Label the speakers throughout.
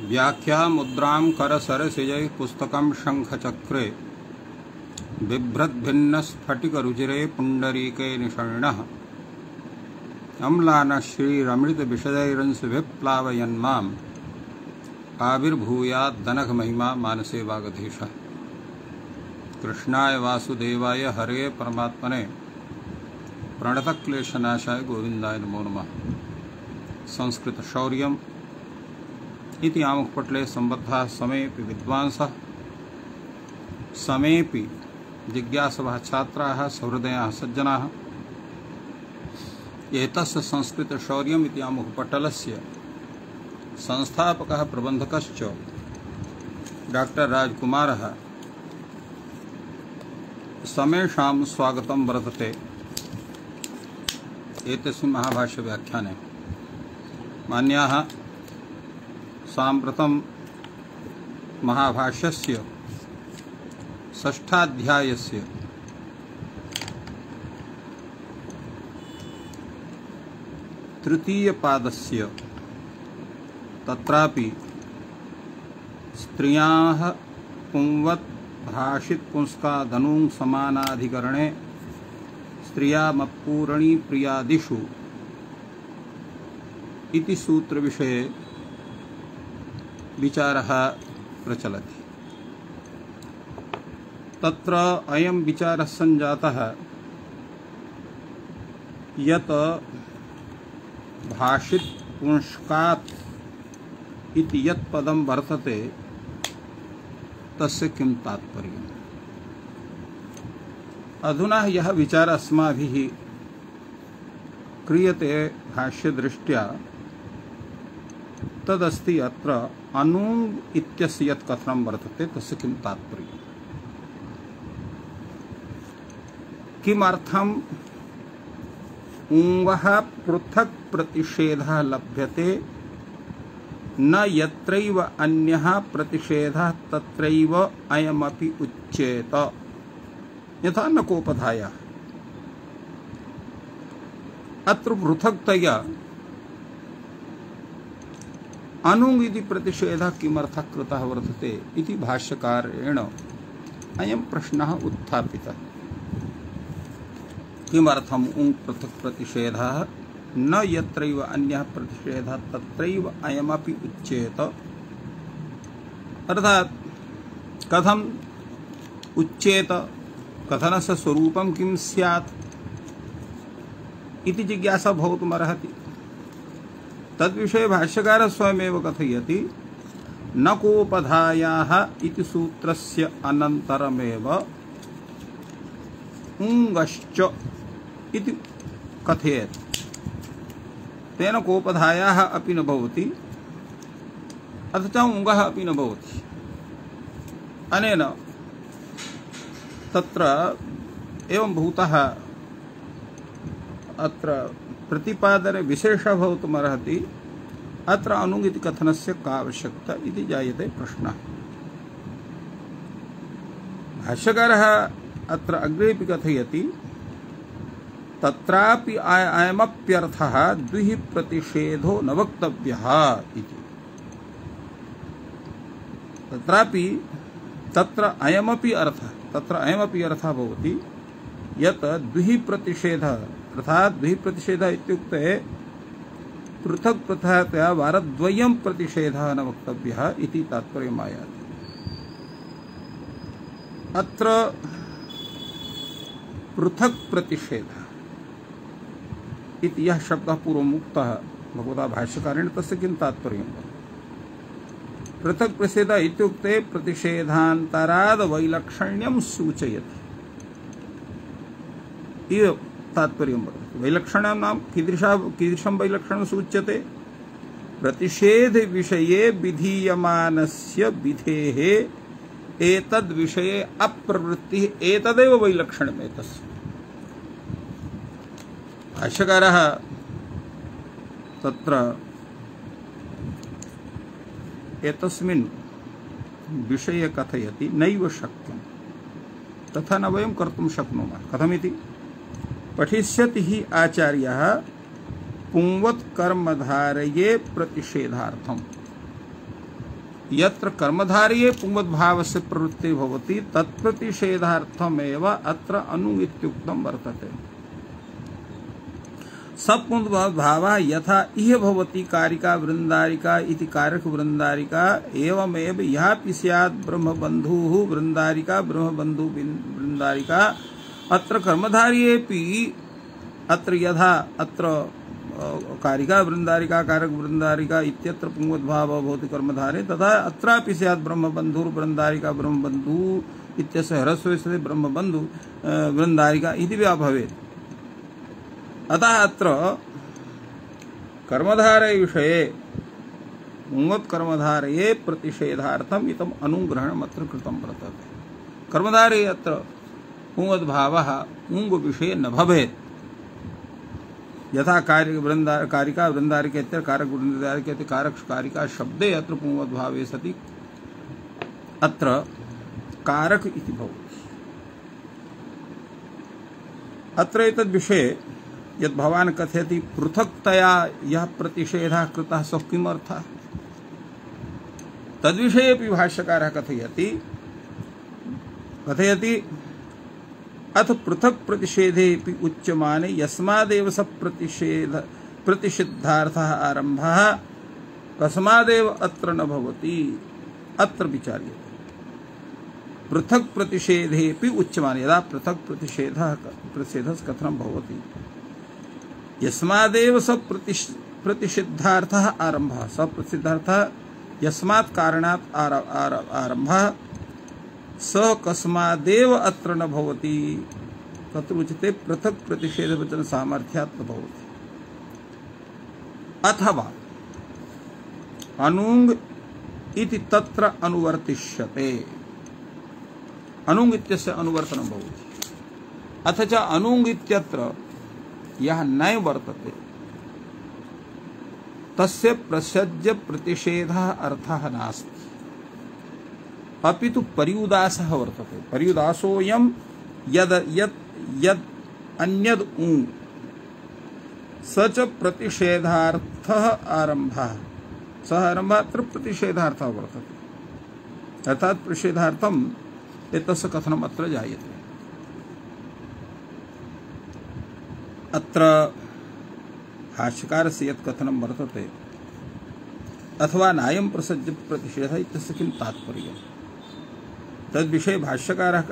Speaker 1: व्याख्या मुद्रां करसरसिजै पुस्तकं शंखचक्रे बिभ्रद्भिन्नस्फटिकरुचिरे पुण्डरीके निषण्णः अम्लानः श्रीरमृतविशदैरंशुभिः प्लावयन्माम् आविर्भूयाद्दनघमहिमा मानसे वागधीशः। कृष्णाय वासुदेवाय हरे परमात्मने प्रणतक्लेशनाशाय गोविन्दाय नमो नमः। संस्कृत शौर्यम् इति आमुखपटले सम्बद्धाः समेऽपि विद्वांसः समेऽपि जिज्ञासवः छात्राः सहृदयाः सज्जनाः एतस्य संस्कृत शौर्यम् इति आमुखपटलस्य संस्थापकः प्रबन्धकश्च डॉक्टर राजकुमारः समेषां स्वागतं वर्तते। एतस्मिन् महाभाष्य व्याख्याने मान्याः साम्प्रतं महाभाष्यस्य षष्ठाध्यायस्य तृतीयपादस्य तत्रापि स्त्रियाः पुंवत् भाषित पुंस्कादनुं समानाधिकरणे स्त्रियामपूरणी प्रियादिषु इति सूत्र विषये विचारः प्रचलति। तत्र अयं विचारः सञ्जातः यत् भाषित पुंस्कात् इति यत् पदं वर्तते तस्य किं तात्पर्यम्। अधुना यः विचारः अस्माभिः क्रियते भाष्यदृष्ट्या तदस्ति अत्र अनूङ् इत्यस्य यत् कथनं वर्तते तस्य किं तात्पर्यम्। किमर्थम् उङ्गः पृथक् प्रतिषेधः लभ्यते न यत्रैव अन्यः प्रतिषेधः तत्रैव अयमपि उच्येत यथा नकोपधायः। अत्र पृथक्तया अनुङ् इति प्रतिषेधः किमर्थः कृतः वर्तते इति भाष्यकारेण अयं प्रश्नः उत्थापितः। किमर्थम् उङ् पृथक् प्रतिषेधः न यत्रैव अन्यः प्रतिषेधः तत्रैव अयमपि उच्येत। अर्थात् कथम् उच्येत, कथनस्य स्वरूपं किं स्यात् इति जिज्ञासा भवितुमर्हति। तद्विषये भाष्यकारः स्वयमेव कथयति नकोपधायाः इति सूत्रस्य अनन्तरमेव उङ्गश्च इति कथयेत्। तेन कोपधायाः अपि न भवति अथ च उङ्गः अपि न भवति। अनेन तत्र एवं भूतः अत्र प्रतिपादने विशेषः भवितुमर्हति। अत्र अनुङ् इति कथनस्य का आवश्यकता इति जायते प्रश्नः। भाष्यकारः अत्र अग्रेपि कथयति तत्रापि अयमप्यर्थः द्विः प्रतिषेधो न वक्तव्यः इति। तत्रापि तत्र अयमपि अर्थः भवति यत् द्विः प्रतिषेधः अर्थात् द्विः प्रतिषेधः इत्युक्ते पृथक् पृथक्तया वारद्वयं प्रतिषेधः न वक्तव्यः इति तात्पर्यमायाति। अत्र पृथक् प्रतिषेधः इति यः शब्दः पूर्वमुक्तः भगवता भाष्यकारेण तस्य किं तात्पर्यं। पृथक् प्रतिषेधः इत्युक्ते प्रतिषेधान्तराद् वैलक्षण्यं सूचयति इति तात्पर्यं वर्तते। वैलक्षण्यं नाम कीदृशं वैलक्षण्यं सूच्यते। प्रतिषेधविषये विधीयमानस्य विधेः एतद्विषये अप्रवृत्तिः एतदेव वैलक्षण्यम् एतस्य। भाष्यकारः तत्र एतस्मिन् विषये कथयति नैव शक्यं तथा न वयं कर्तुं शक्नुमः। कथमिति पठिष्यति हि आचार्यः पुंवत् कर्मधारये प्रतिषेधार्थम यत्र कर्मधारये पुंवद्भावस्य प्रवृत्ति भवति तत्प्रतिषेधार्थमेव अत्र अनु इत्युक्तं वर्तते। सपुंवद्भावः यथा इह भवति कारिका वृंदारिका इति कारक वृंदारिका एवमेव यहापि स्यात् ब्रह्मबन्धुः वृंदारिका ब्रह्मबन्धु वृंदारिका अत्र कर्मधारयेऽपि अत्र यथा अत्र कारिका वृंदारिका कारक वृंदारिका इत्यत्र पुंवद्भावः भवति कर्मधारे तथा अत्रापि स्यात् ब्रह्मबन्धुः वृंदारिका ब्रह्मबन्धु इत्यस्य ह्रस्वे सति ब्रह्मबन्धु वृंदारिका इति वा भवेत्। अतः अत्र कर्मधारय विषये पुंवत्कर्मधारये प्रतिषेधार्थम् इदम् अनुग्रहणम् अत्र कृतं वर्तते। कर्मधारये अत्र पुंवद्भावः उङ् विषये न भवेत्। यथा कारिका वृंदारिका इत्यत्र कारक वृंदारिका इति कारक कारिका शब्दे अत्र पुंवद्भावे सति अत्र कारक इति भवति। अत्र एतद् विषये यद् भवान् कथयति पृथक्तया यः प्रतिषेधः कृतः सः किमर्थः तद्विषयेऽपि भाष्यकारः कथयति अथ पृथक् प्रतिषेधेऽपि उच्यमाने यस्मादेव स प्रतिषिद्धार्थः आरम्भः कस्मादेव अत्र न भवति अत्र विचार्यते। पृथक् प्रतिषेधेऽपि उच्यमाने यदा पृथक् प्रतिषेधः कथनं भवति यस्मादेव स प्रतिषिद्धार्थः आरम्भः स प्रतिषिद्धार्थः यस्मात् कारणात् आरम्भः स कस्मादेव अत्र न भवति तत्र उच्यते पृथक् प्रतिषेध वचन सामर्थ्यात् न भवति। अथवा अनुंग इति तत्र अनुवर्तिष्यते अनुंग इत्यस्य अनुवर्तनं भवति अथ च अनुंग इत्यत्र यः न वर्तते तस्य प्रसज्य प्रतिषेधः अर्थः नास्ति अपितु पर्युदासः वर्तते। पर्युदासोऽयं यद् अन्यद् उ स च प्रतिषेधार्थः आरम्भः सः आरम्भः अत्र प्रतिषेधार्थः वर्तते अर्थात् प्रतिषेधार्थम् एतस्य कथनम् अत्र जायते। अत्र भाष्यकारस्य यत् कथनं वर्तते अथवा नायं प्रसज्य प्रतिषेधः इत्यस्य किं तात्पर्यम् तद्विषये भाष्यकारः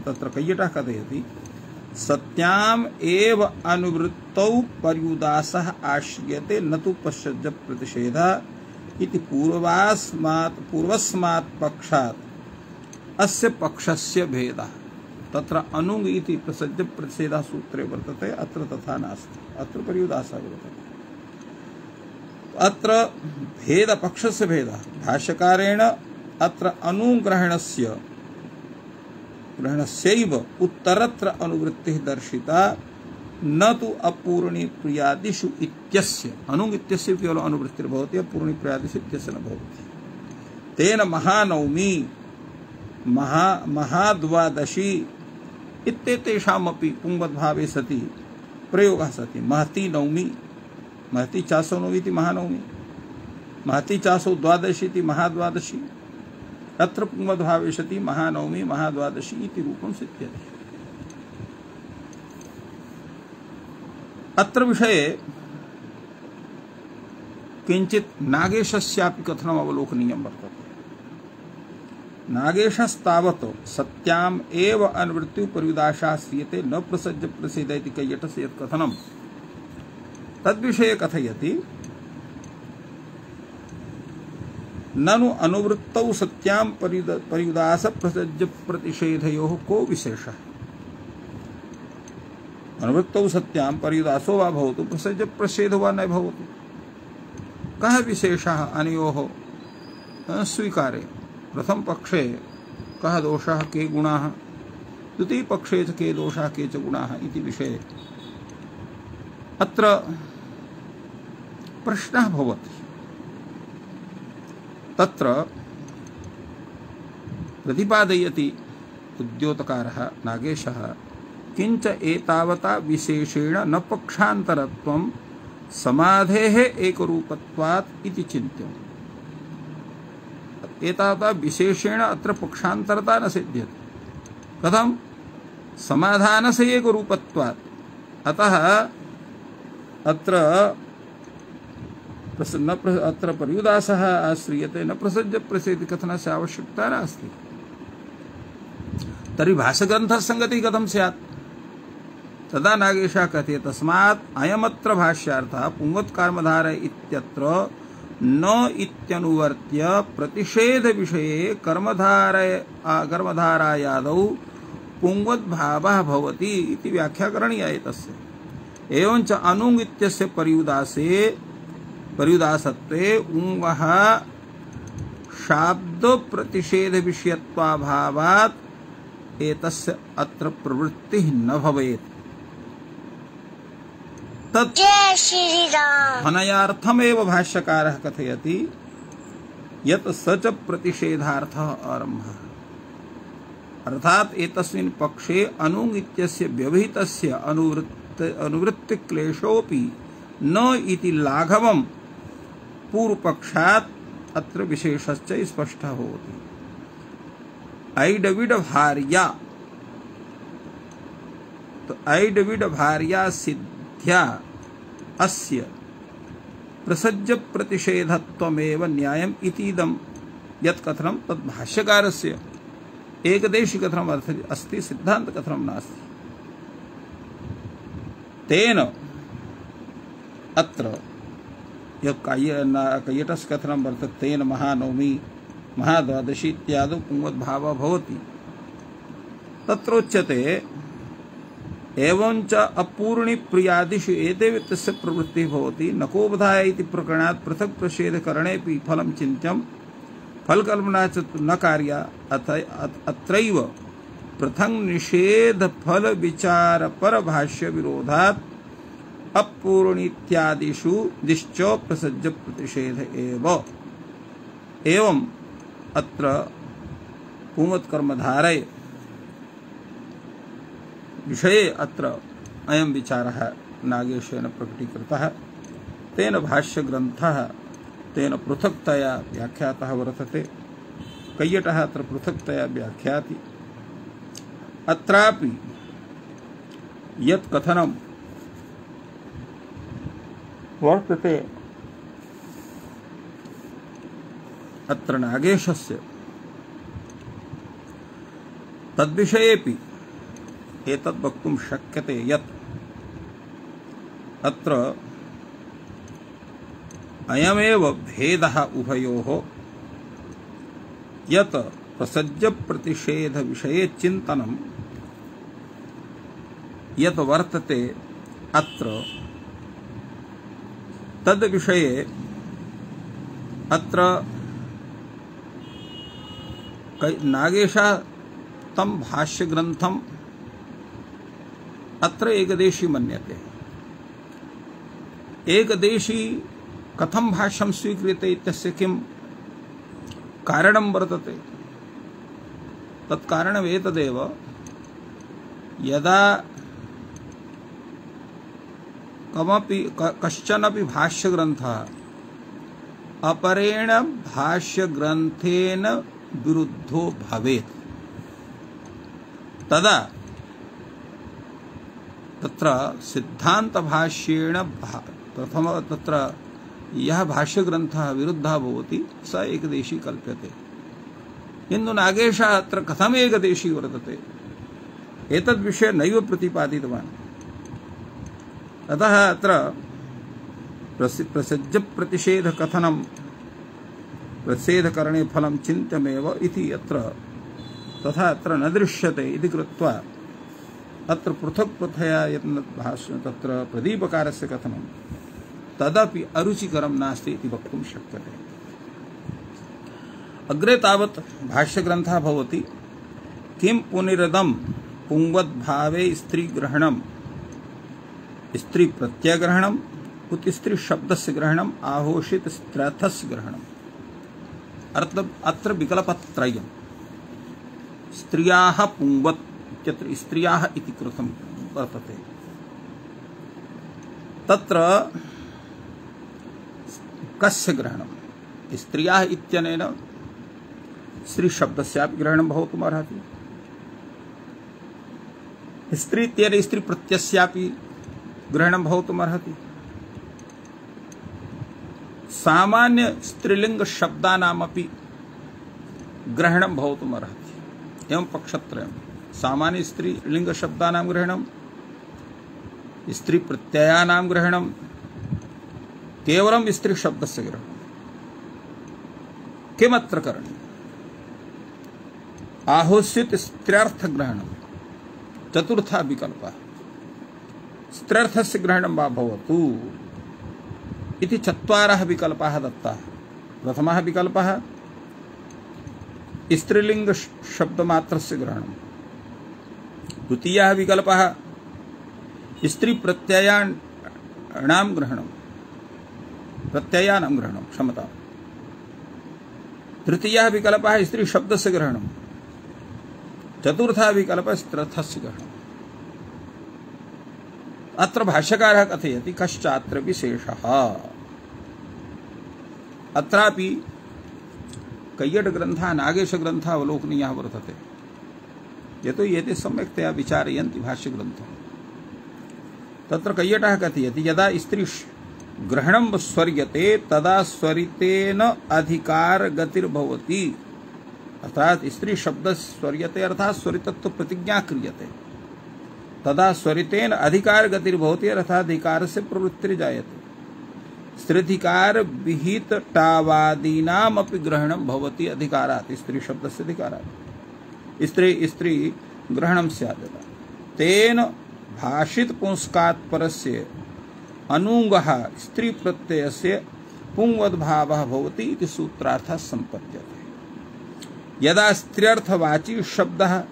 Speaker 1: तत्र कैयटः कथयति सत्याम् एव अनुवृत्तौ पर्युदासः आश्रियते न तु प्रसज्य प्रतिषेधः इति पूर्वस्मात् पक्षात् अस्य पक्षस्य भेदः तत्र अनुंग इति प्रसज्य प्रतिषेधः सूत्रे वर्तते अत्र तथा नास्ति अत्र पर्युदासः वर्तते। अत्र भेद पक्षस्य भेदः भाष्यकारेण अत्र ग्रहणस्यैव उत्तरत्र अनुवृत्तिः दर्शिता न तु अपूर्णी प्रियादिषु इत्यस्य अनुंग इत्यस्य केवल अनुवृत्तिर्भवति अपूर्णी प्रियादिषु इत्यस्य न भवति। तेन महानवमी महाद्वादशी इत्येतेषामपि पुंवद्भावे सति प्रयोगः सति महती नवमी महती चासो नवमी इति महानवमी महती चासो द्वादशी इति महाद्वादशी अत्र पुंवद्भावे सति महानवमी महाद्वादशी इति रूपं सिद्ध्यति। अत्र विषये किंचित् नागेशस्यापि कथनम् अवलोकनीयं वर्तते। नागेशस्तावत् सत्याम् एव अनुवृत्तिः पर्युदासः श्रियते न प्रसज्य प्रसीद इति कैयटस्य यत् कथनं तद्विषये कथयति ननु अनुवृत्तौ सत्यां पर्युदास प्रसज्य प्रतिषेधयोः को विशेषः अनुवृत्तौ सत्यां पर्युदासो वा भवतु प्रसज्य प्रतिषेधो वा न भवतु कः विशेषः अनयोः स्वीकारे प्रथम पक्षे कः दोषः के गुणाः द्वितीय पक्षे च के दोषः के च गुणाः इति विषये अत्र प्रश्नः भवति। तत्र प्रतिपादयति उद्योतकारः नागेशः किंच एतावता विशेषेण न पक्षान्तरत्वं समाधेः एकरूपत्वात् इति चिन्त्यम्। एतावता विशेषेण अत्र पक्षान्तरता न सिद्ध्यते। कथम? समाधानस्य एक रूपत्वात्। अतः अत्र अत्र पर्युदासः आश्रियते, न प्रसज्य प्रसेति कथनस्य आवश्यकता नास्ति। तर्हि भाष्यग्रन्थस्य संगतिः कथं स्यात्? तदा नागेशः कथयति तस्मात् अयमत्र भाष्यार्थः पुंवत्कर्मधार इत्यत्र न इत्यनुवर्त्य प्रतिषेध विषये कर्मधारायादौ पुंवद्भावः भवति इति व्याख्या करणीया एतस्य। एवञ्च अनुङ् इत्यस्य पर्युदासत्वे उङ्वः शाब्द प्रतिषेध विषयत्वाभावात् एतस्य अत्र प्रवृत्तिः न भवेत्। तत् अनयार्थमेव भाष्यकारः कथयति यत् स च प्रतिषेधार्थः आरम्भः। अर्थात एतस्मिन् पक्षे अनुङ् इत्यस्य व्यवहितस्य अनुवृत्तिक्लेशोऽपि न इति लाघवं पूर्वपक्षात् अत्र विशेषश्च स्पष्टः भवति। ऐडविड भार्या, तो ऐडविड भार्या सिद्ध्या अस्य प्रसज्य प्रतिषेधत्वमेव न्यायम् इतीदं यत् कथनं तद् भाष्यकारस्य एकदेशी कथनम् अस्ति, सिद्धान्त कथनं नास्ति। तेन अत्र कैयटस्य कथनं वर्तते तेन महानवमी महाद्वादशी इत्यादौ पुंवद्भावः भवति। तत्रोच्यते एवञ्च अपूर्णि प्रियादिषु एतेव तस्य प्रवृत्तिः भवति। नकोबधाय इति प्रकरणात् पृथक् प्रषेधकरणेऽपि फलं चिन्त्यं फलकल्पना च न कार्या। अत्रैव पृथङ् निषेध फल विचार पर भाष्य विरोधात् अपूर्णीत्यादिषु दिश्च प्रसज्य प्रतिषेध एव। एवं अत्र पुंवत्कर्मधारय विषये अत्र अयं विचारः नागेशेन प्रकटीकृतः। तेन भाष्यग्रन्थः तेन पृथक्तया व्याख्यातः वर्तते। कैयटः अत्र पृथक्तया व्याख्याति। अत्रापि यत् कथनं वर्तते अत्र नागेशस्य तद्विषयेऽपि एतद् वक्तुं शक्यते यत् अत्र अयमेव भेदः उभयोः यत् प्रसज्य प्रतिषेध विषये चिन्तनं यत् वर्तते अत्र तद् विषये अत्र नागेशः तं भाष्यग्रन्थम् अत्र एकदेशी मन्यते। एकदेशी कथं भाष्यं स्वीक्रियते इत्यस्य किं कारणं वर्तते? तत्कारणम् एतदेव, यदा कश्चनपि भाष्यग्रन्थः अपरेण भाष्यग्रन्थेन विरुद्धो भवेत् तदा तत्र सिद्धान्तभाष्येण प्रथम तत्र यः भाष्यग्रन्थः विरुद्धः भवति स एकदेशी कल्प्यते। किन्तु नागेशः अत्र कथम् एकदेशी वर्तते एतद्विषये नैव प्रतिपादितवान्। अतः अत्र प्रसज्य प्रतिषेध कथनं प्रतिषेधकरणे फलं चिन्त्यमेव इति अत्र तथा अत्र न दृश्यते इति कृत्वा अत्र पृथक् पृथया तत्र प्रदीपकारस्य कथनं तदपि अरुचिकरं नास्ति इति वक्तुं शक्यते। अग्रे तावत् भाष्यग्रन्थः भवति किं पुनिरदं पुंवद्भावे स्त्रीग्रहणं स्त्री प्रत्ययग्रहणम् उत स्त्री शब्दस्य ग्रहणम् आहोषित स्त्रथस्य ग्रहणम्। अत्र विकल्पत्रयम् स्त्रियाः पुंवत् इत्यत्र स्त्रियाः इति कृतं वर्तते। तत्र कस्य ग्रहणं? स्त्रियाः इत्यनेन स्त्री शब्दस्यापि ग्रहणं भवितुमर्हति। स्त्री इत्यनेन स्त्री प्रत्ययस्यापि ग्रहणं भवितुमर्हति। सामान्य स्त्रीलिंग शब्दानामपि ग्रहणं भवितुमर्हति। एवं पक्षत्रयम्। सामान्य स्त्रीलिंग शब्दानां ग्रहणं, स्त्री प्रत्ययानां ग्रहणं, केवलं स्त्री शब्दस्य ग्रहणं। किमत्र करणीयम्? आहोस्यत स्त्र्यर्थ ग्रहणं चतुर्था विकल्पः। स्त्र्यर्थस्य ग्रहणं वा भवतु इति चत्वारः विकल्पाः दत्ताः। प्रथमः विकल्पः स्त्रीलिंग शब्दमात्रस्य ग्रहणं। द्वितीयः विकल्पः स्त्री प्रत्ययानां ग्रहणं, क्षमता। तृतीयः विकल्पः स्त्री शब्दस्य ग्रहणं। चतुर्थः विकल्पः स्त्र्यर्थस्य ग्रहणम्। अत्र भाष्यकारः कथयति कश्चात्र विशेषः। अत्रापि कैयटग्रन्थः नागेशग्रन्थः अवलोकनीयः वर्तते। यतो एते सम्यक्तया विचारयन्ति भाष्यग्रन्थं। तत्र कैयटः कथयति यदा स्त्री ग्रहणं स्वर्यते तदा स्वरितेन अधिकार गतिर्भवति। अर्थात स्त्री शब्द स्वर्यते अर्थात स्वरितत्व प्रतिज्ञा क्रियते, तदा स्वरितेन अधिकार गतिर्भवति अर्थात अधिकार से प्रवृत्ति जायते। स्त्रीधिकार विहित टावादीनामपि ग्रहणं भवति अधिकारात्। स्त्री शब्दस्य अधिकारात् स्त्री ग्रहणं स्यात्। तेन भाषित पुंस्कात् परस्य अनुंगः स्त्री प्रत्ययस्य पुंवद्भावः भवति इति सूत्रार्थः सम्पद्यते। यदा स्त्र्यर्थवाची शब्दः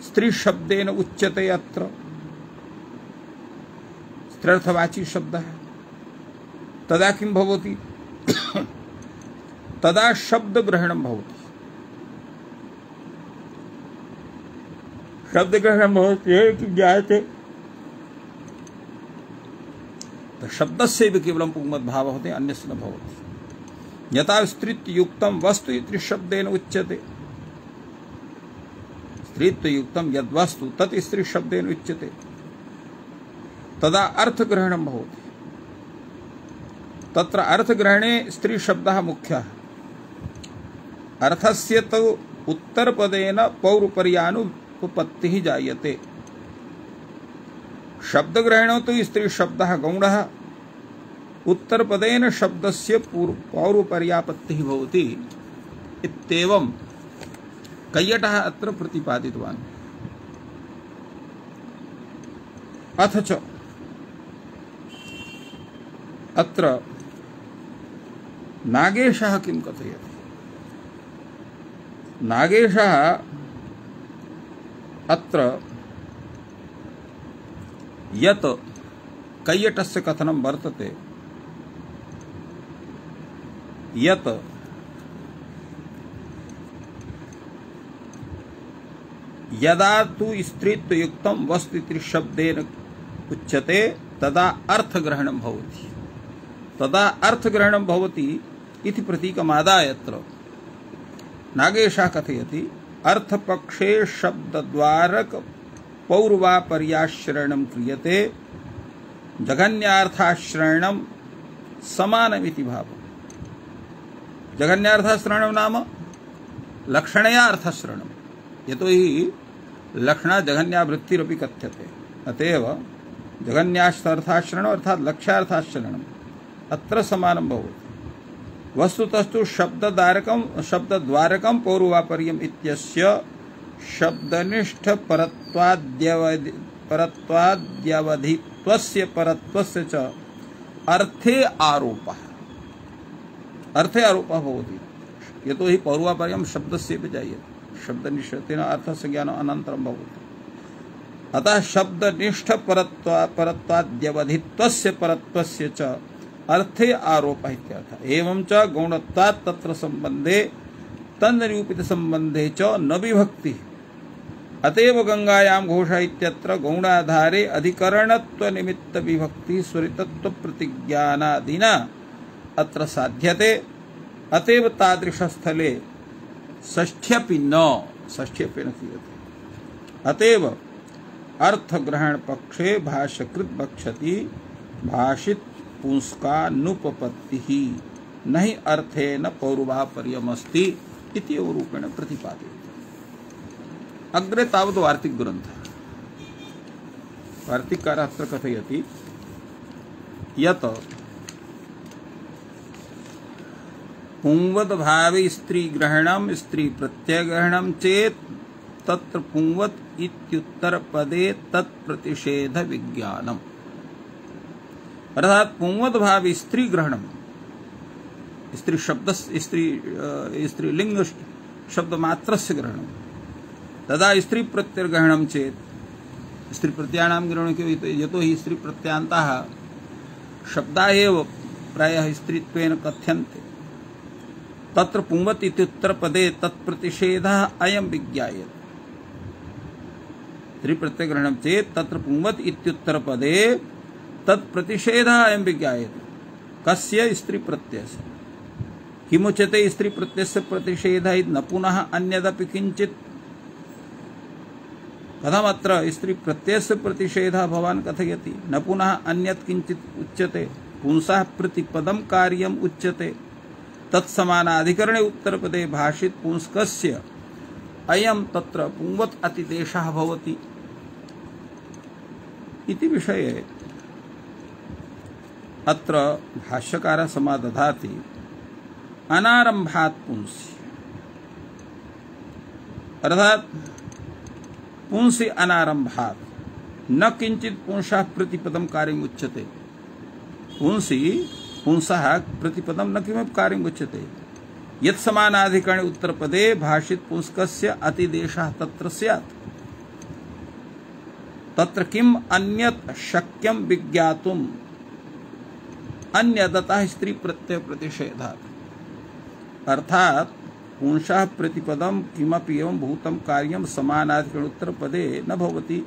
Speaker 1: स्त्री शब्देन उच्यते, अत्र स्त्र्यर्थवाची शब्दः, तदा किं भवति? तदा शब्द ग्रहणं भवति। शब्द ग्रहणं भवति कि ज्ञायते शब्दस्य केवलं पुंमद्भावः भवति, अन्यस्य न भवति। यथा स्त्रीत्वयुक्तं वस्तु इति शब्देन उच्यते। स्त्रीत्वयुक्तं यद्वस्तु तत् स्त्री शब्देन उच्यते, तदा अर्थग्रहणं भवति। तत्र अर्थग्रहणे स्त्री शब्दः मुख्यः। अर्थस्य तु उत्तरपदेन पौरुपर्यानुपपत्तिः जायते। शब्दग्रहणे तु स्त्री शब्दः गौणः, उत्तरपदेन शब्दस्य पौरुपर्यापत्तिः भवति इत्येवं कैयटः अत्र प्रतिपादितवान्। अथ च अत्र नागेशः किं कथयति? नागेशः अत्र यत् कैयटस्य कथनं वर्तते यत् यदा तु स्त्रीत्वयुक्तं वस्तु इति शब्देन उच्यते तदा अर्थग्रहणं भवति। तदा अर्थग्रहणं भवति इति प्रतीकमादाय अत्र नागेशः कथयति अर्थपक्षे शब्दद्वारक पौर्वापर्याश्रयणं क्रियते, जघन्यार्थाश्रयणं समानमिति भावः। जघन्यार्थाश्रयणं नाम लक्षणया अर्थश्रयणं, यतो हि लक्षणा जघन्या वृत्तिरपि कथ्यते। अतएव जघन्यार्थाश्रयणम् अर्थात लक्ष्यार्थाश्रयणम् अत्र समानं भवति। वस्तुतस्तु शब्दद्वारकं पौर्वापर्यम् इत्यस्य शब्दनिष्ठ परत्वाद्यवधित्वस्य परत्वस्य च अर्थे आरोपः भवति। यतो हि पौर्वापर्यं शब्दस्य जायते, शब्दनिष्ठतेन अर्थस्य ज्ञानम् अनन्तरं भवति। अतः शब्दनिष्ठ परत्वाद्यवधित्वस्य परत्वस्य च अर्थे आरोपः इत्यर्थः। एवं च गौणत्वात् तत्र संबंधे तन्निरूपित संबंधे च न विभक्ति। अतएव गंगायां घोषा इत्यत्र गौणाधारे अधिकरणत्व निमित्त विभक्ति स्वरितत्व प्रतिज्ञानादिना अत्र साध्यते। अतएव तादृशस्थले षष्ठ्यपि न, षष्ठ्यपि न क्रियते। अतएव अर्थग्रहण पक्षे भाष्यकृत वक्षति भाषित पुंस्कानुपपत्तिः नहि अर्थेन पौर्वापर्यमस्ति इति रूपेण प्रतिपाद्यते। अग्रे तावत् वार्तिक ग्रन्थः। वार्तिककारः अत्र कथयति यत् पुंवद्भावे स्त्रीग्रहणं स्त्रीप्रत्ययग्रहणं चेत् तत्र पुंवत् इत्युत्तरपदे तत्प्रतिषेधविज्ञानम्। अर्थात पुंवद्भावे स्त्रीग्रहणं, स्त्री शब्द स्त्रीलिंग शब्द मात्रस्य ग्रहणं, तदा स्त्री प्रत्ययग्रहणं चेत् स्त्री प्रत्ययानां ग्रहणं यतो हि स्त्री प्रत्ययान्ताः शब्दाः एव प्रायः स्त्रीत्वेन कथ्यन्ते। तत्र पुंवत् इत्युत्तरपदे तत्प्रतिषेधः अयं विज्ञायते। स्त्री प्रत्ययग्रहणं चेत् तत्र पुंवत् इत्युत्तरपदे तत्प्रतिषेधः अयं विज्ञायते। कस्य? स्त्री प्रत्ययस्य। किमुच्यते स्त्री प्रत्ययस्य प्रतिषेधः न पुनः अन्यदपि किञ्चित्। कथमत्र स्त्री प्रत्ययस्य प्रतिषेधः भवान् कथयति? न पुनः अन्यत् किञ्चित् उच्यते। पुंसः प्रतिपदं कार्यम् उच्यते। तत्समानाधिकरणे उत्तरपदे भाषित पुंस्कस्य अयं तत्र पुंवत् अतिदेशः भवति इति विषये अत्र भाष्यकारः समादधाति अनारंभात् पुंसि, अर्थात पुंसि अनारंभात् न किंचित पुंसः प्रतिपदं कार्यम् उच्यते। पुंसि पुंसः प्रतिपदं न किमपि कार्यम् उच्यते। यत् समानाधिकरणे उत्तरपदे भाषित पुंस्कस्य अतिदेशः तत्र स्यात्। तत्र किम् अन्यत् शक्यं विज्ञातुम् अन्यदतः स्त्री प्रत्यय प्रतिषेधात्। अर्थात पुंसः प्रतिपदं किमपि एवं भूतं कार्यं समानाधिकरण उत्तरपदे न भवति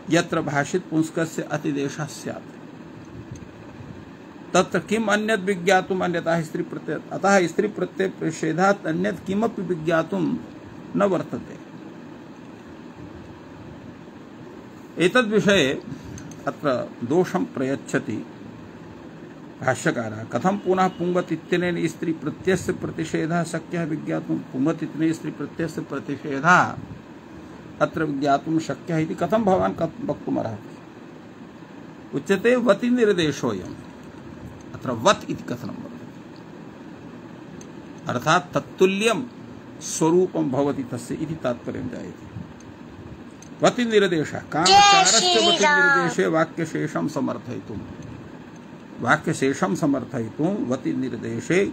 Speaker 1: यत्र भाषित पुंस्कस्य अतिदेशः स्यात्। तत्र किम् अन्यत् विज्ञातुम् अन्यतः स्त्री प्रत्यय, अतः स्त्री प्रत्यय प्रतिषेधात् अन्यत् किमपि विज्ञातुं न वर्तते। एतद् विषये अत्र दोषं प्रयच्छति भाष्यकारः। कथं पुनः पुंवत् इत्यनेन स्त्री प्रत्ययस्य प्रतिषेधः शक्यः विज्ञातुं। पुंवत् इत्यनेन स्त्री प्रत्ययस्य प्रतिषेधः अत्र विज्ञातुं शक्यः इति कथं भवान् वक्तुमर्हति? उच्यते वति निर्देशोऽयम्। अत्र वत् इति कथनं वर्तते, अर्थात् तत्तुल्यं स्वरूपं भवति तस्य इति तात्पर्यं जायते। वति निर्देशः कामचारस्य वति निर्देशे वाक्यशेषं समर्थयितुं, वाक्यशेषं समर्थयितुं वति निर्देशे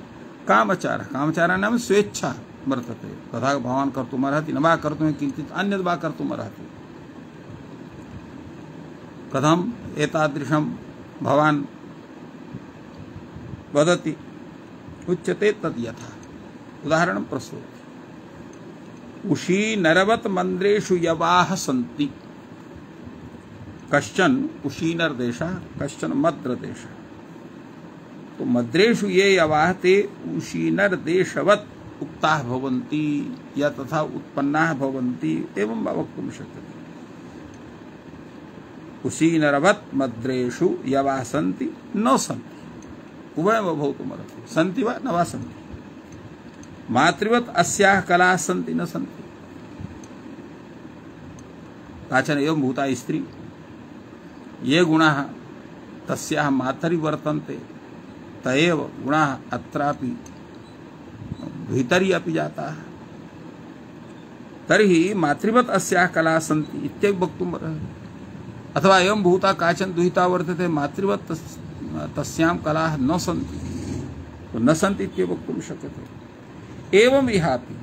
Speaker 1: कामचारः, कामचारः नाम स्वेच्छा वर्तते। तथा भवान् कर्तुमर्हति, न वा कर्तुं किञ्चित् अन्यद् वा कर्तुमर्हति। कथम् एतादृशं भवान् वदति? उच्यते तद् यथा उदाहरणं प्रस्तौति। उशीनरवत् मन्द्रेषु यवाः सन्ति। कश्चन उशीनर देशः, कश्चन मद्र देशः। तो मद्रेषु ये यवाः ते उशीनर देशवत् उक्ताः भवन्ति या तथा उत्पन्नाः भवन्ति एवं वक्तुं शक्यते। उशीनरवत् मद्रेषु यवाः सन्ति न सन्ति, उभयं भवितुमर्हति। सन्ति वा न वा सन्ति। मातृवत् अस्याः कलाः सन्ति न सन्ति। काचन एवं भूता स्त्री, ये गुणाः तस्याः मातरि वर्तन्ते, त एव गुणाः अत्रापि भीतरि अपि जाताः। तर्हि मातृवत् अस्याः कलाः सन्ति इत्येव वक्तुमर्हति। अथवा एवं भूता काचन दुहिता वर्तते, मातृवत् तस्यां कलाः न सन्ति, तो न सन्ति इत्येव वक्तुं शक्यते। एवं इहापि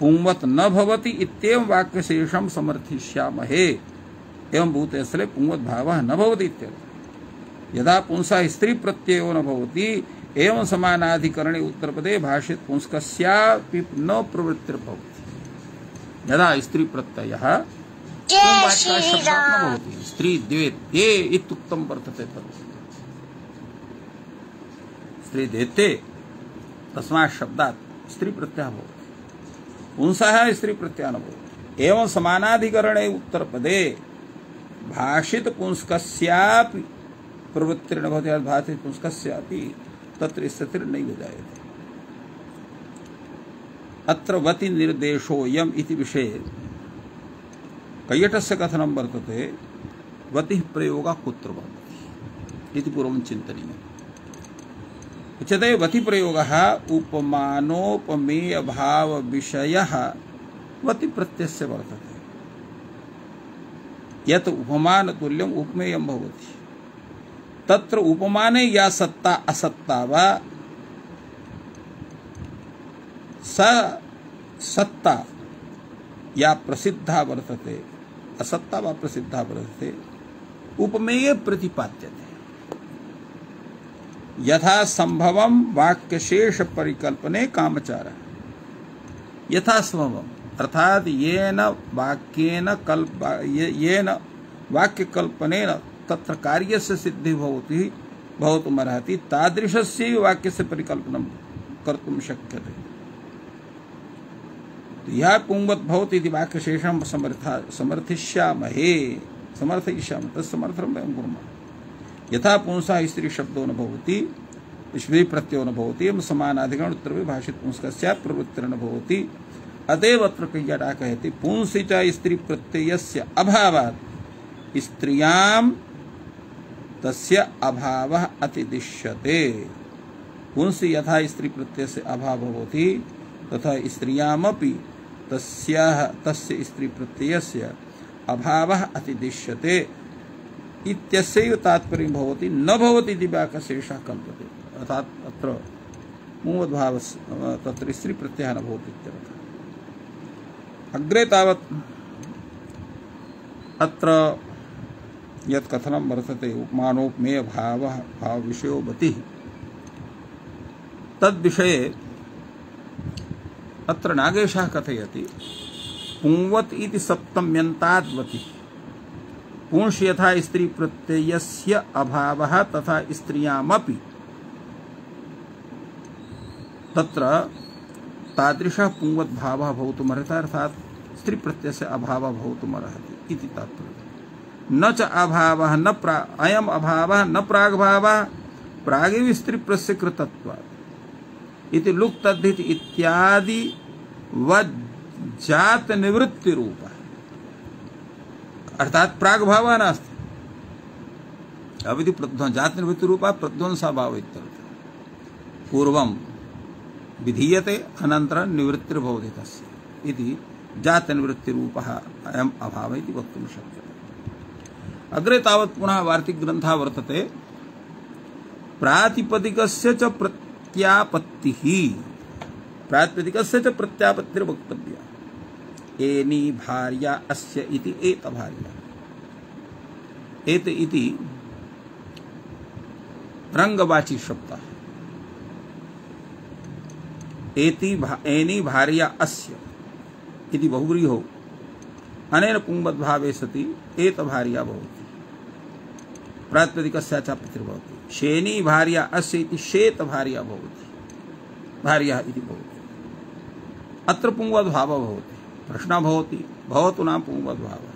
Speaker 1: पुंवत् न भवति इत्येवं वाक्यशेषं समर्थिष्यामहे। एवं भूते स्थले पुंवत् भावः न भवति इत्यर्थः। यदा पुंसः स्त्री प्रत्ययो न भवति एवं समानाधिकरणे उत्तरपदे भाषित पुंस्कस्यापि न प्रवृत्तिर्भवति। यदा स्त्री प्रत्ययः पुंवाचकः शब्दात् न भवति, स्त्री द्वे इत्युक्तं वर्तते तत्। स्त्री देते तस्मात् शब्दात् स्त्री प्रत्ययः भवति, पुंसः स्त्री प्रत्ययः न भवति। एवं समानाधिकरणे उत्तरपदे भाषित पुंस्कस्यापि प्रवृत्तिर्न भवति, भाषित पुंस्कस्यापि तत्र स्थितिर्नैव जायते। अत्र वति निर्देशोऽयम् इति विषये कैयटस्य कथनं वर्तते। वतिः प्रयोगः कुत्र भवति इति पूर्वं चिन्तनीयम्। उच्यते वति प्रयोगः उपमानोपमेय भाव विषयः वति प्रत्ययस्य वर्तते। यत् उपमान तुल्यम् उपमेयं भवति, तत्र उपमाने या सत्ता असत्ता वा सा सत्ता या प्रसिद्धा वर्तते, असत्ता वा प्रसिद्धा वर्तते, उपमेय प्रतिपाद्यते। यथा संभवम वाक्यशेष परिकल्पने कामचारः, यथा संभवम अर्थात येन वाक्य कल्पनेन तत्र कार्यस्य सिद्धि भवितुमर्हति, तादृशस्य वाक्यस्य परिकल्पनं कर्तुं शक्यते। यह पुंवत् भवति इति वाक्यशेषं समर्थयिष्यामहे तत्समर्थनं वयं कुर्मः। यथा पुंसः स्त्री शब्दो न भवति, स्त्री प्रत्ययो न भवति, एवं समानाधिकरण उत्तरे भाषित पुंस्कस्य प्रवृत्तिर्न भवति। अतएव अत्र कैयटः कहति पुंसि च स्त्री प्रत्ययस्य अभावात् स्त्रियां तस्य अभावः अतिदिश्यते। पुंसि यथा स्त्री प्रत्ययस्य अभावः भवति तथा स्त्रियामपि तस्य स्त्री प्रत्ययस्य अभावः अतिदिश्यते इत्यस्यैव तात्पर्यं भवति, न भवति इति वाक्यशेषः कल्पते। अर्थात् अत्र पुंवद्भावस्य तत्र स्त्री प्रत्ययः न भवति इत्यर्थः। अग्रे तावत् अत्र यत् कथनं वर्तते उपमानोपमेय भावः भावविषयो वतिः, तद्विषये अत्र नागेशः कथयति पुंवत् इति सप्तम्यन्ताद् वतिः, पुंस् यथा स्त्री प्रत्ययस्य अभावः तथा स्त्रियामपि तत्र तादृशः पुंवत् भावः भवितुमर्हति, अर्थात् स्त्री प्रत्ययस्य अभावः भवितुमर्हति इति तात्पर्यम्। न च अभावः न अयम् अभावः न प्राग्भावः प्रागेव स्त्री प्रत्यय कृतत्वात् इति लुक् तद्धित इत्यादि जात निवृत्ति रूपः, अर्थात् प्राग्भावः नास्ति। अविधि जात निवृत्ति रूपः प्रध्वंसा भाव इत्यर्थः। पूर्वं विधीयते अनन्तरं निवृत्तिर्भवति तस्य इति जात निवृत्ति रूपः अयम् अभावः इति वक्तुं शक्यते। अग्रे तावत् पुनः वार्तिक ग्रन्थः वर्तते प्रातिपदिकस्य च प्रत्यापत्तिः, प्रातिपदिकस्य च प्रत्यापत्तिर्वक्तव्या। एनी भार्या अस्य इति एत भार्या, एत इति रंगवाची शब्दः। एनी भार्या अस्य इति बहुव्रीहो अनेन पुंवद्भावे सति एत भार्या भवति, प्रातिपदिकस्य च प्रत्यापत्तिर्भवति। शेनी भार्या अस्य इति शेत भार्या भवति, भार्या इति भवति। अत्र पुंवद्भावः भवति। प्रश्नः भवति भवतु नाम पुंवद्भावः,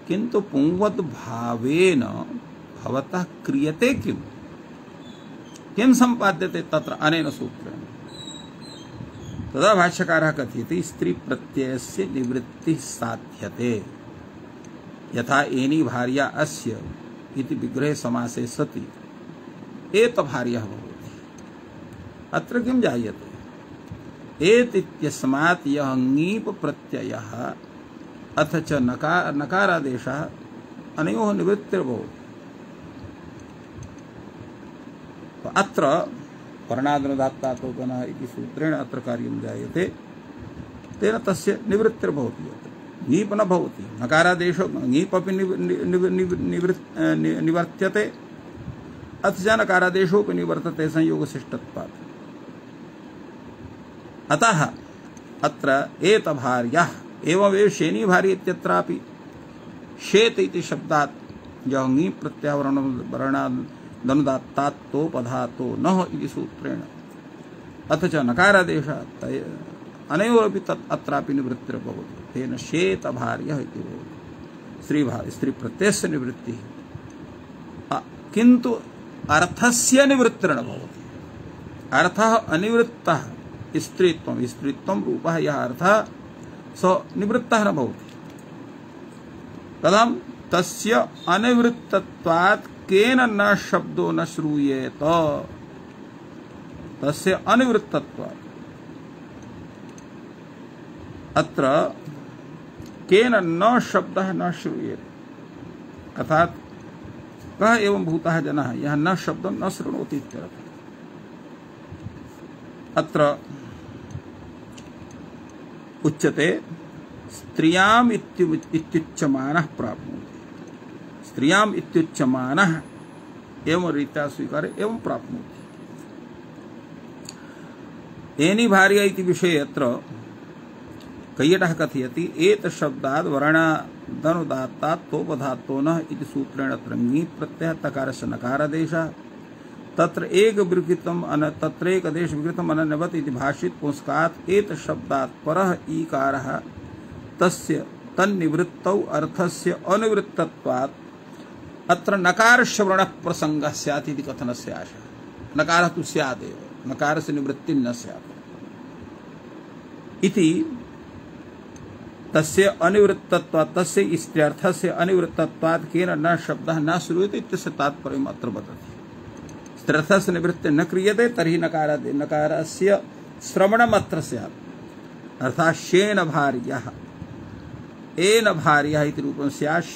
Speaker 1: किन्तु पुंवद्भावेन भवतः क्रियते किं सम्पाद्यते तत्र अनेन सूत्रेण। तदा भाष्यकारः कथयति स्त्री प्रत्ययस्य निवृत्तिः साध्यते। यथा एनी भार्या अस्य इति विग्रहे समासे सति एत भार्यः भवति। अत्र किं जायते? एत इत्यस्मात् यः ङीप प्रत्ययः अथ च नकारादेशः अनयोः निवृत्तिर्भवति। अत्र वर्णादनुदात्तातोपनः इति सूत्रेण अत्र कार्यं जायते, तेन तस्य निवृत्तिर्भवति। ङीप न भवति, नकारादेशो ङीपपि निवर्त्यते, अथ च नकारादेशोपि निवर्तते संयोगशिष्टत्वात्। अतः अत्र एत भार्यः एवमेव शेनी भार्य इत्यत्रापि शेत इति शब्दात् यः ङी प्रत्ययः वर्णादनुदात्तात् तो पधातो नः इति सूत्रेण अथ च नकारादेशात् अनयोरपि तत् अत्रापि निवृत्तिर्भवति तेन शेतभार्यः इति भवति स्त्री प्रत्ययस्य निवृत्तिः किन्तु अर्थस्य निवृत्तिर्न भवति अर्थः अनिवृत्तः स्त्रीत्वं रूपः यः अर्थः स निवृत्तः न भवति कथं तस्य अनिवृत्तत्वात् केन न शब्दो न श्रूयेत तस्य अनिवृत्तत्वात् अत्र केन न शब्दः न श्रूयेत अर्थात् कः एवं भूतः जनः यः न शब्दं न शृणोति इत्यर्थः अत्र उच्यते स्त्रियाम् इत्युच्यमानः प्राप्नोति स्त्रियाम् इत्युच्यमानः एवं रीत्या स्वीकारे एवं प्राप्नोति एनि भार्या इति विषये अत्र कैयटः कथयति एतशब्दाद् वर्णादनुदात्तात् तोपधात्तोनः इति सूत्रेण त्रङी प्रत्ययः तकारस्य नकारादेशः तत्र एकदेश विकृतम् अनन्यवत् इति भाषित पुंस्कात् एतशब्दात् परः ईकारः तस्य तन्निवृत्तौ अर्थस्य अनिवृत्तत्वात् अत्र नकारस्य व्रणः प्रसंगः स्यात् इति कथनस्य आशा नकारः तु स्यादेव नकारस्य निवृत्तिः न स्यात् इति तस्य अनिवृत्तत्वात् तस्य इत्यर्थस्य अनिवृत्तत्वात् केन न शब्दः न श्रूयते इत्यस्य तात्पर्यम् अत्र वदति स्त्र्यर्थस्य निवृत्तिः न क्रियते तर्हि नकारस्य श्रवणम् अत्र स्यात् अर्थात् शेन भार्यः एन भार्यः इति रूपं स्यात्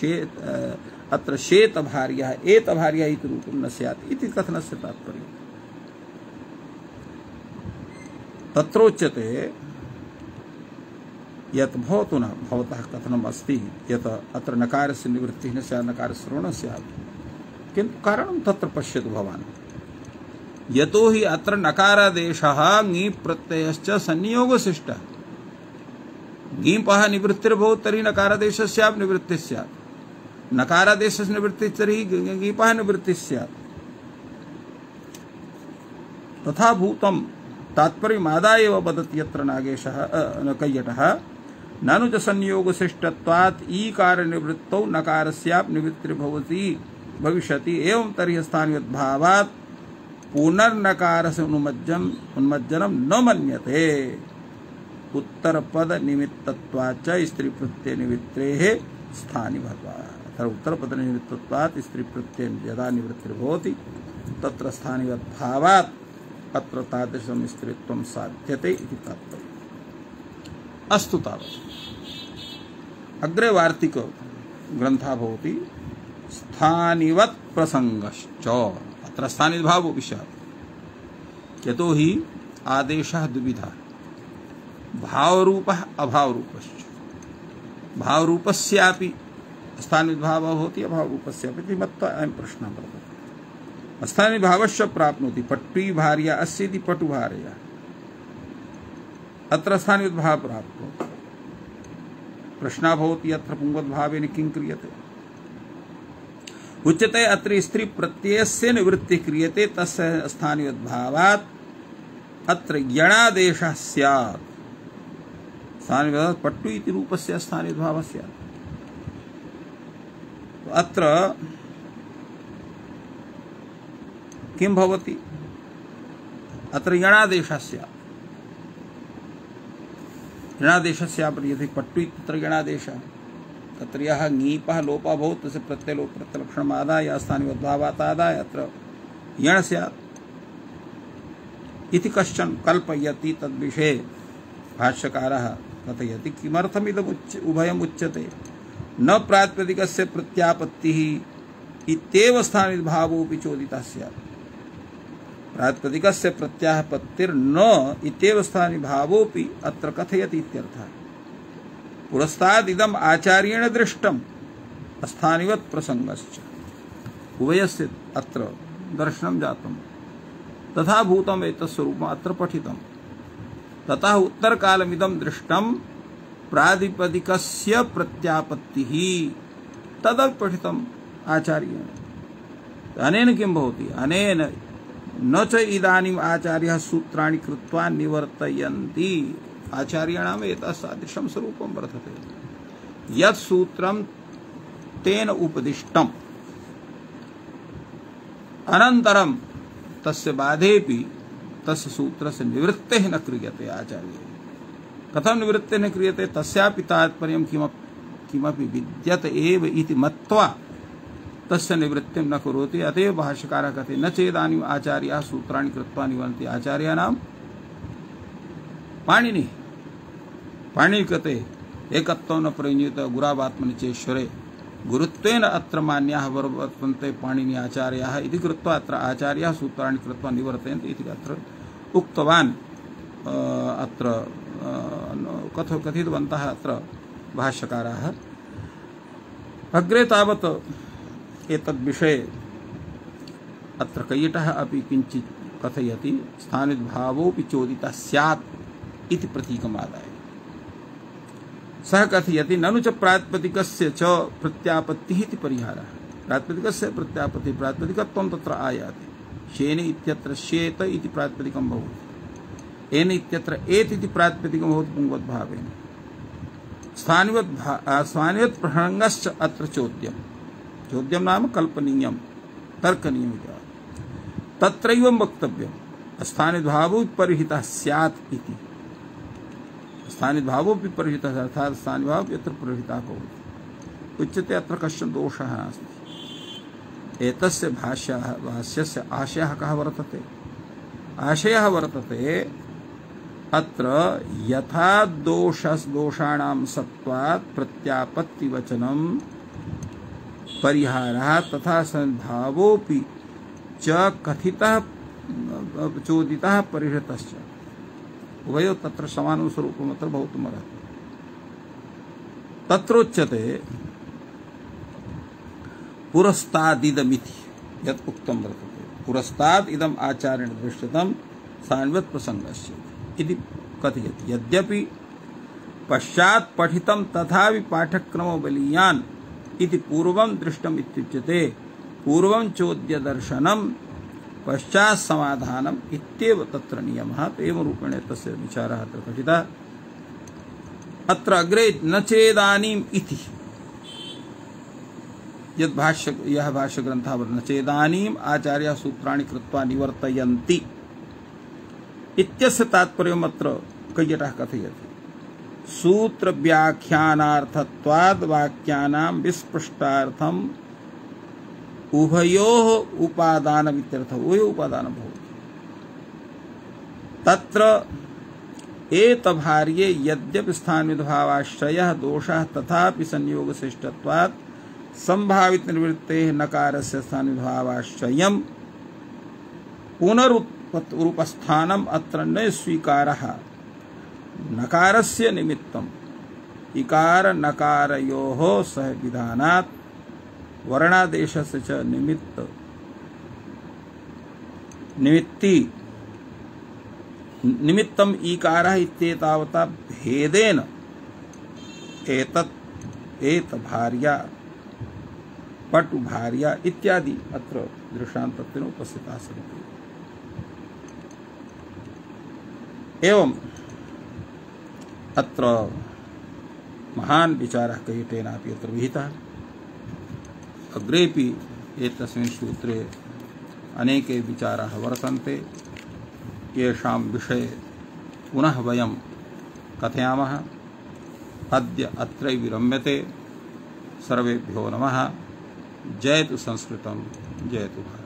Speaker 1: अत्र शेत भार्यः एत भार्यः इति रूपं न स्यात् इति कथनस्य तात्पर्यम् तत्रोच्यते यत् भवतु न भवतः कथनम् अस्ति यत् अत्र नकारस्य निवृत्तिः न स्यात् नकारस्य श्रवणं स्यात् किन्तु कारणं तत्र पश्यतु भवान् यतो हि अत्र नकारादेशः ङी प्रत्ययश्च संनियोगशिष्टः ङीपः निवृत्तिर्भवति तर्हि नकारादेशस्यापि निवृत्तिः स्यात् नकारादेशस्य निवृत्तिः तर्हि ङीपः निवृत्तिः स्यात् तथा भूतं तात्पर्यमादाय एव वदति यत्र नागेशः कैयटः ननु च संयोगशिष्टत्वात् ईकार निवृत्तौ नकारस्यापि निवृत्तिर्भवति भविष्यति एवं तर्हि स्थानीयभावात् पुनर्नकारस्य उन्मज्जनं न मन्यते उत्तरपद निमित्तत्वाच्च स्त्री प्रत्यय निवृत्तेः स्थानिवत्वात् उत्तरपद निमित्तत्वात् स्त्री प्रत्यय यदा निवृत्तिर्भवति तत्र स्थानिवद्भावात् अत्र तादृशं स्त्रीत्वं साध्यते इति तात्पर्यम् अस्तु तावत् अग्रे वार्तिक ग्रन्थः भवति स्थानिवत् प्रसंगश्च अत्र स्थानिद्भावो विषयः यतो हि आदेशः द्विविधः भावरूपः अभावरूपश्च भावरूपस्यापि स्थानिद्भावः भवति अभावरूपस्यापि इति मत्वा अयं प्रश्नः वर्तते स्थानिभावश्च प्राप्नोति पट्टी भार्या अस्य इति पटुभार्या अत्र स्थानिद्भावः प्राप्नोति प्रश्नः भवति अत्र पुंवद्भावेन किं क्रियते उच्यते अत्र स्त्री प्रत्ययस्य निवृत्तिः क्रियते तस्य स्थानिद्भावात् अत्र यणादेशः स्यात् स्थानिद्भावात् पट्टु इति रूपस्य स्थानिद्भावः स्यात् अत्र किं भवति अत्र यणादेशः स्यात् यणादेशस्य यदि पट्टु इत्यत्र यणादेशः तत्र यः ङीपः लोपः भवति तस्य प्रत्ययलोप प्रत्ययलक्षणम् आदाय स्थानिवद्भावात् आदाय अत्र यण स्यात् इति कश्चन कल्पयति तद्विषये भाष्यकारः कथयति किमर्थमिदम् उभयम् उच्यते न प्रातिपदिकस्य प्रत्यापत्तिः इत्येव स्थानिद्भावोऽपि चोदितः स्यात् प्रातिपदिकस्य प्रत्यापत्तिर्न इत्येव स्थानिभावोऽपि अत्र कथयति इत्यर्थः पुरस्तादिदम् आचार्येण दृष्टम् स्थानिवत् प्रसंगश्च उभयस्य अत्र दर्शनं जातं तथा भूतम् एतत्स्वरूपम् अत्र पठितं ततः उत्तरकालमिदं दृष्टं प्रातिपदिकस्य प्रत्यापत्तिः तदपि पठितम् आचार्येण अनेन किं भवति अनेन न च इदानीम आचार्यः सूत्राणि कृत्वा निवर्तयन्ति। आचार्याणाम् एतत्सादृशं स्वरूपं वर्तते। यत् सूत्रं तेन उपदिष्टम् अनन्तरं तस्य बाधेपि तस्य सूत्रस्य निवृत्तिः न क्रियते। आचार्यैः कथं निवृत्तिः न क्रियते? तस्यापि तात्पर्यं किमपि विद्यते एव इति मत्वा तस्य निवृत्तिं न करोति। अतएव भाष्यकारः कहते न चेदानीम् आचार्याः सूत्राणि कृत्वा निवर्तन्ति। आचार्याणां पाणिनि कहते एकत्वं न परिणीत गुरावात्मनि चेश्वरे गुरुत्वेन अत्र मान्याः वर्तन्ते पाणिनि आचार्याः इति कृत्वा अत्र आचार्याः सूत्राणि कृत्वा निवर्तन्ते इति अत्र उक्तवान्। अत्र कथितवन्तः अत्र भाष्यकाराः। अग्रे तावत् एतद्विषये अत्र कैयटः अपि किञ्चित् कथयति। स्थानिद्भावोऽपि चोदितः स्यात् इति प्रतीकमादाय सः कथयति ननु च प्रातिपदिकस्य च प्रत्यापत्तिः इति परिहारः। प्रातिपदिकस्य प्रत्यापत्तिः प्रातिपदिकत्वं तत्र आयाति। शेनि इत्यत्र शेत इति प्रातिपदिकं भवति। एन इत्यत्र एत इति प्रातिपदिकं भवति पुंवद्भावेन। स्थानिवत् प्रसङ्गश्च अत्र चोद्यम्। चोद्यं नाम कल्पनीयं तर्कनीयम् इति। तत्रैवं वक्तव्यम् स्थानिद्भावो परिहितः स्यात् इति। स्थानिद्भावोऽपि परिहितः अर्थात् स्थानिद्भावः यत्र परिहितः भवति उच्यते। अत्र कश्चन दोषः नास्ति। एतस्य भाष्यस्य आशयः कः वर्तते? आशयः वर्तते अत्र यथा दोषाणां सत्त्वात् प्रत्यापत्तिवचनं परिहारः तथा स्थानिद्भावोऽपि च कथितः चोदितः परिहृतश्च उभयो तत्र समानं स्वरूपम् अत्र भवितुमर्हति। तत्रोच्यते पुरस्तादिदमिति यत् उक्तं वर्तते। पुरस्ताद् इदम् आचार्येण दृष्टं स्थानिवत् प्रसङ्गस्य इति कथयति। यद्यपि पश्चात् पठितं तथापि पाठक्रमो बलीयान् इति पूर्वं दृष्टम् इत्युच्यते। पूर्वं चोद्यदर्शनं पश्चात् समाधानम् इत्येव तत्र नियमः। एवं रूपेण तस्य विचारः अत्र कथितः। अत्र अग्रे न चेदानीम् इति यद् यः भाष्यग्रन्थः वर्तते न चेदानीम् आचार्याः सूत्राणि कृत्वा निवर्तयन्ति इत्यस्य तात्पर्यम् अत्र कैयटः कथयति। सूत्रव्याख्यानार्थत्वाद् वाक्यानां विस्पष्टार्थम् उभयोः उपादानमित्यर्थः। उभयोः उपादानं भवति। तत्र एतभार्ये यद्यपि स्थानिद्भावाश्रयः दोषः तथापि संयोगशिष्टत्वात् संभावितनिवृत्तेः नकारस्य स्थानिद्भावाश्रयं पुनरुपस्थानम् अत्र न स्वीकारः। नकारस्य निमित्तम् इकार नकारयोः सह विधानात् वर्णादेशस्य च निमित्तम् ईकारः इत्येतावता भेदेन एतभार्या पटुभार्या इत्यादि अत्र दृष्टान्तत्वेन उपस्थिताः सन्ति। एवं अत्र महान् विचारः कैयटेनापि अत्र विहितः। अग्रेपि एतस्मिन् सूत्रे अनेके विचाराः वर्तन्ते। येषां विषये पुनः वयं कथयामः। अद्य अत्रैव विरम्यते। सर्वेभ्यो नमः। जयतु संस्कृतं, जयतु भारतम्।